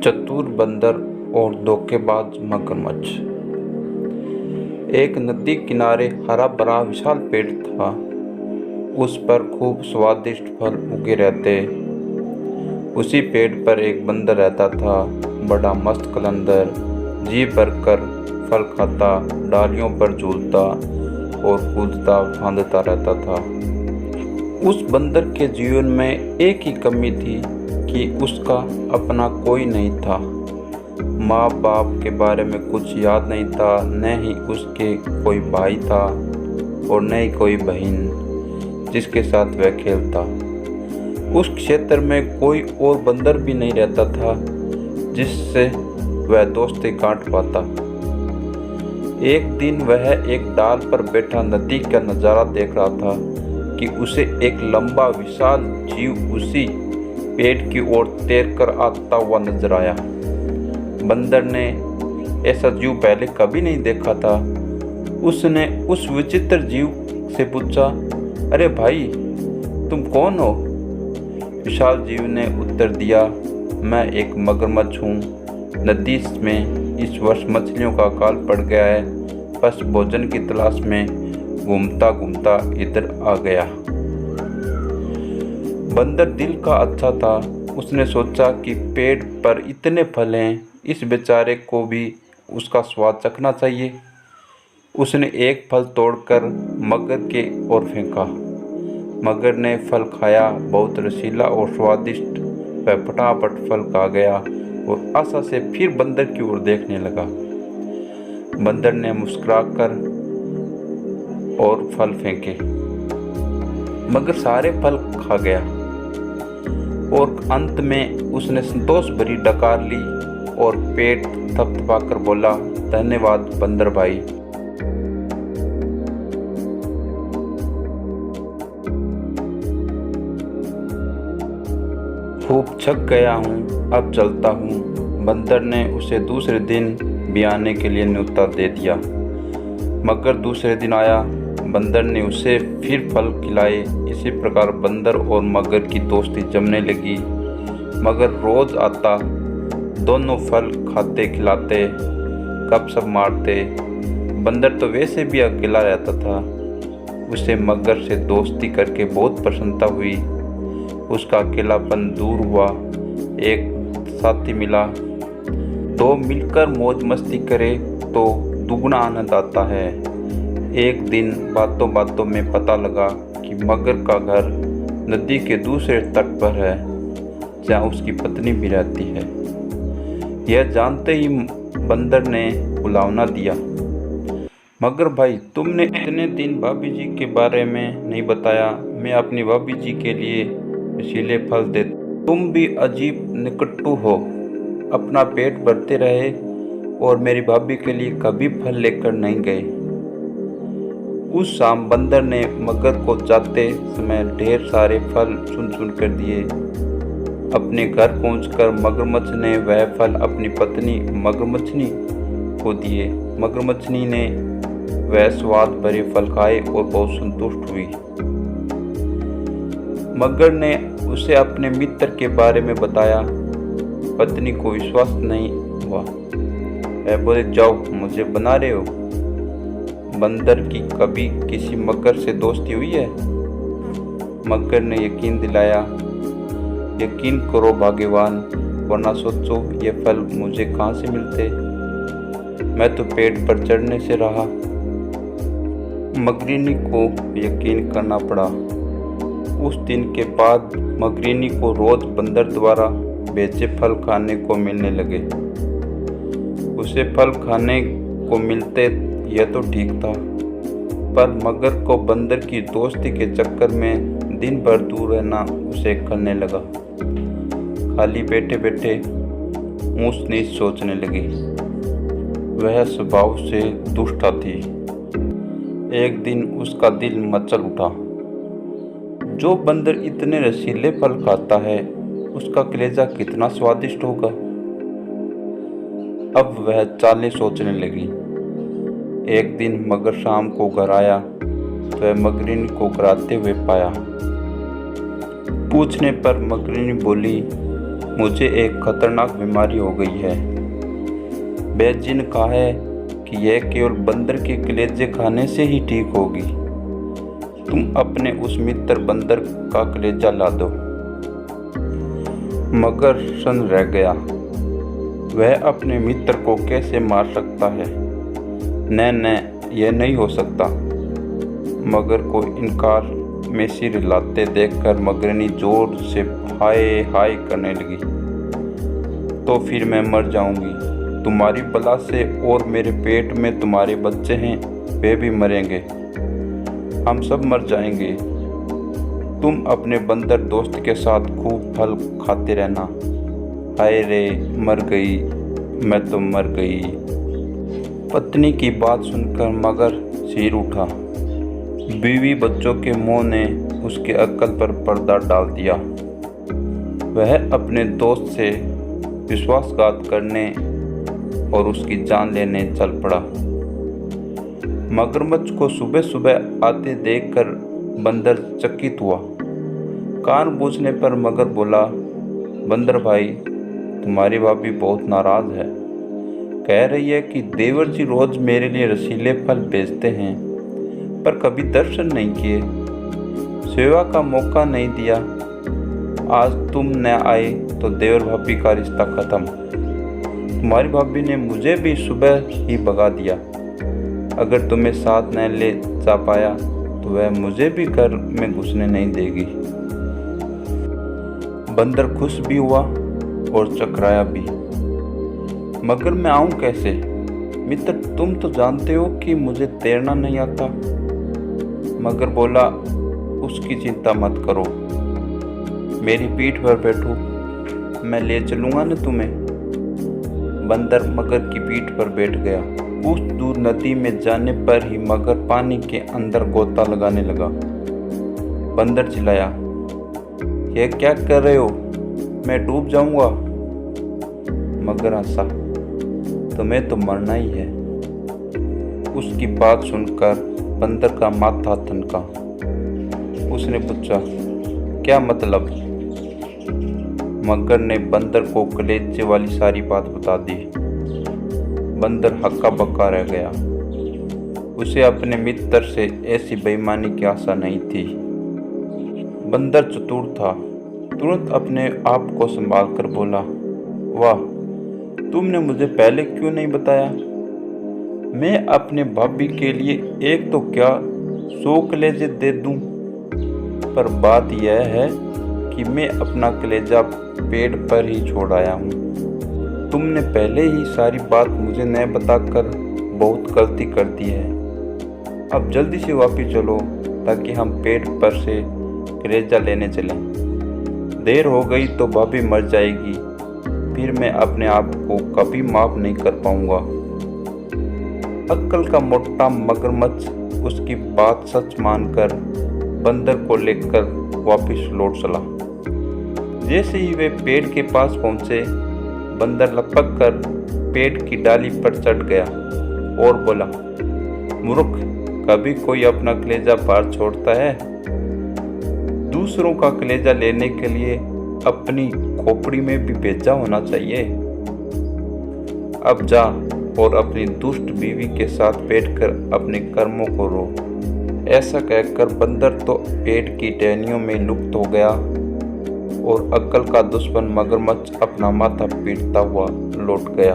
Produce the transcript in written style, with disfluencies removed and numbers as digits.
चतुर बंदर और धोखेबाज मगरमच्छ। एक नदी किनारे हरा भरा विशाल पेड़ था। उस पर खूब स्वादिष्ट फल उगे रहते। उसी पेड़ पर एक बंदर रहता था, बड़ा मस्त कलंदर, जी भरकर फल खाता, डालियों पर झूलता और कूदता फांदता रहता था। उस बंदर के जीवन में एक ही कमी थी कि उसका अपना कोई नहीं था। माँ बाप के बारे में कुछ याद नहीं था, न ही उसके कोई भाई था और न ही कोई बहन जिसके साथ वह खेलता। उस क्षेत्र में कोई और बंदर भी नहीं रहता था जिससे वह दोस्ती गांठ पाता। एक दिन वह एक डाल पर बैठा नदी का नज़ारा देख रहा था कि उसे एक लंबा विशाल जीव उसी पेड़ की ओर तैरकर आता हुआ नजर आया। बंदर ने ऐसा जीव पहले कभी नहीं देखा था। उसने उस विचित्र जीव से पूछा, अरे भाई, तुम कौन हो? विशाल जीव ने उत्तर दिया, मैं एक मगरमच्छ हूँ। नदी में इस वर्ष मछलियों का अकाल पड़ गया है, बस भोजन की तलाश में घूमता घूमता इधर आ गया। बंदर दिल का अच्छा था। उसने सोचा कि पेड़ पर इतने फल हैं, इस बेचारे को भी उसका स्वाद चखना चाहिए। उसने एक फल तोड़कर मगर के ओर फेंका। मगर ने फल खाया, बहुत रसीला और स्वादिष्ट। वह फटाफट फल खा गया और आशा से फिर बंदर की ओर देखने लगा। बंदर ने मुस्कुराकर और फल फेंके, मगर सारे फल खा गया और अंत में उसने संतोष भरी डकार ली और पेट थपथपाकर बोला, धन्यवाद बंदर भाई। खूब थक गया हूँ, अब चलता हूँ। बंदर ने उसे दूसरे दिन भी आने के लिए न्योता दे दिया। मगर दूसरे दिन आया। बंदर ने उसे फिर फल खिलाए। इसी प्रकार बंदर और मगर की दोस्ती जमने लगी। मगर रोज आता, दोनों फल खाते खिलाते, गपशप मारते। बंदर तो वैसे भी अकेला रहता था। उसे मगर से दोस्ती करके बहुत प्रसन्नता हुई। उसका अकेलापन दूर हुआ। एक साथी मिला। दो मिलकर मौज मस्ती करे तो दुगना आनंद आता है। एक दिन बातों बातों में पता लगा कि मगर का घर नदी के दूसरे तट पर है, जहाँ उसकी पत्नी भी रहती है। यह जानते ही बंदर ने बुलावना दिया, मगर भाई, तुमने इतने दिन भाभी जी के बारे में नहीं बताया। मैं अपनी भाभी जी के लिए रसीले फल दे। तुम भी अजीब निकट्टू हो, अपना पेट भरते रहे और मेरी भाभी के लिए कभी फल लेकर नहीं गए। उस शाम बंदर ने मगर को जाते समय ढेर सारे फल चुन कर दिए। अपने घर पहुंचकर मगरमच्छ ने वह फल अपनी पत्नी मगरमच्छनी को दिए। मगरमच्छनी ने वह स्वाद भरे फल खाए और बहुत संतुष्ट हुई। मगर ने उसे अपने मित्र के बारे में बताया। पत्नी को विश्वास नहीं हुआ। वह बोले, जाओ, मुझे बना रहे हो। बंदर की कभी किसी मगर से दोस्ती हुई है? मगर ने यकीन दिलाया, यकीन करो भाग्यवान, वरना सोचो ये फल मुझे कहाँ से मिलते। मैं तो पेड़ पर चढ़ने से रहा। मगरिनी को यकीन करना पड़ा। उस दिन के बाद मगरिनी को रोज बंदर द्वारा बेचे फल खाने को मिलने लगे। उसे फल खाने को मिलते, यह तो ठीक था, पर मगर को बंदर की दोस्ती के चक्कर में दिन भर दूर रहना उसे करने लगा। खाली बैठे बैठे ऊंच नीच सोचने लगी। वह स्वभाव से दुष्टा थी। एक दिन उसका दिल मचल उठा। जो बंदर इतने रसीले फल खाता है, उसका कलेजा कितना स्वादिष्ट होगा। अब वह चालें सोचने लगी। एक दिन मगर शाम को घर आया तो वह मगरिनी को कराते हुए पाया। पूछने पर मगरिनी बोली, मुझे एक खतरनाक बीमारी हो गई है। वैद्य जी ने कहा है कि यह केवल बंदर के कलेजे खाने से ही ठीक होगी। तुम अपने उस मित्र बंदर का कलेजा ला दो। मगर सन्न रह गया। वह अपने मित्र को कैसे मार सकता है? न, यह नहीं हो सकता। मगर को इनकार में सिर हिलाते देखकर मगरनी जोर से हाय हाय करने लगी। तो फिर मैं मर जाऊंगी तुम्हारी बला से, और मेरे पेट में तुम्हारे बच्चे हैं, वे भी मरेंगे। हम सब मर जाएंगे। तुम अपने बंदर दोस्त के साथ खूब फल खाते रहना। हाय रे, मर गई, मैं तो मर गई। पत्नी की बात सुनकर मगर सिर उठा। बीवी बच्चों के मुंह ने उसके अक्ल पर पर्दा डाल दिया। वह अपने दोस्त से विश्वासघात करने और उसकी जान लेने चल पड़ा। मगरमच्छ को सुबह सुबह आते देखकर बंदर चकित हुआ। कान पूछने पर मगर बोला, बंदर भाई, तुम्हारी भाभी बहुत नाराज है। कह रही है कि देवर जी रोज मेरे लिए रसीले फल भेजते हैं, पर कभी दर्शन नहीं किए, सेवा का मौका नहीं दिया। आज तुम न आए तो देवर भाभी का रिश्ता खत्म। तुम्हारी भाभी ने मुझे भी सुबह ही भगा दिया। अगर तुम्हें साथ न ले जा पाया तो वह मुझे भी घर में घुसने नहीं देगी। बंदर खुश भी हुआ और चकराया भी। मगर मैं आऊं कैसे? मित्र, तुम तो जानते हो कि मुझे तैरना नहीं आता। मगर बोला, उसकी चिंता मत करो, मेरी पीठ पर बैठो, मैं ले चलूंगा न तुम्हें। बंदर मगर की पीठ पर बैठ गया। कुछ दूर नदी में जाने पर ही मगर पानी के अंदर गोता लगाने लगा। बंदर चिल्लाया, यह क्या कर रहे हो? मैं डूब जाऊंगा। मगर हंसा, तुम्हें तो मरना ही है। उसकी बात सुनकर बंदर का माथा ठनका। उसने पूछा, क्या मतलब? मगर ने बंदर को कलेजे वाली सारी बात बता दी। बंदर हक्का बक्का रह गया। उसे अपने मित्र से ऐसी बेईमानी की आशा नहीं थी। बंदर चतुर था। तुरंत अपने आप को संभाल कर बोला, वाह, तुमने मुझे पहले क्यों नहीं बताया? मैं अपने भाभी के लिए एक तो क्या 100 कलेजे दे दूं। पर बात यह है कि मैं अपना कलेजा पेड़ पर ही छोड़ आया हूँ। तुमने पहले ही सारी बात मुझे न बताकर बहुत गलती कर दी है। अब जल्दी से वापस चलो ताकि हम पेड़ पर से कलेजा लेने चलें। देर हो गई तो भाभी मर जाएगी, फिर मैं अपने आप को कभी माफ नहीं कर पाऊंगा। अक्ल का मोटा मगरमच्छ उसकी बात सच मानकर बंदर को लेकर वापस लौट चला। जैसे ही वे पेड़ के पास पहुंचे, बंदर लपक कर पेड़ की डाली पर चढ़ गया और बोला, मूर्ख, कभी कोई अपना कलेजा बाहर छोड़ता है? दूसरों का कलेजा लेने के लिए अपनी खोपड़ी में भी भेजा होना चाहिए। अब जा और अपनी दुष्ट बीवी के साथ बैठकर अपने कर्मों को रो। ऐसा कहकर बंदर तो पेड़ की टहनियों में लुप्त हो गया और अक्ल का दुश्मन मगरमच्छ अपना माथा पीटता हुआ लौट गया।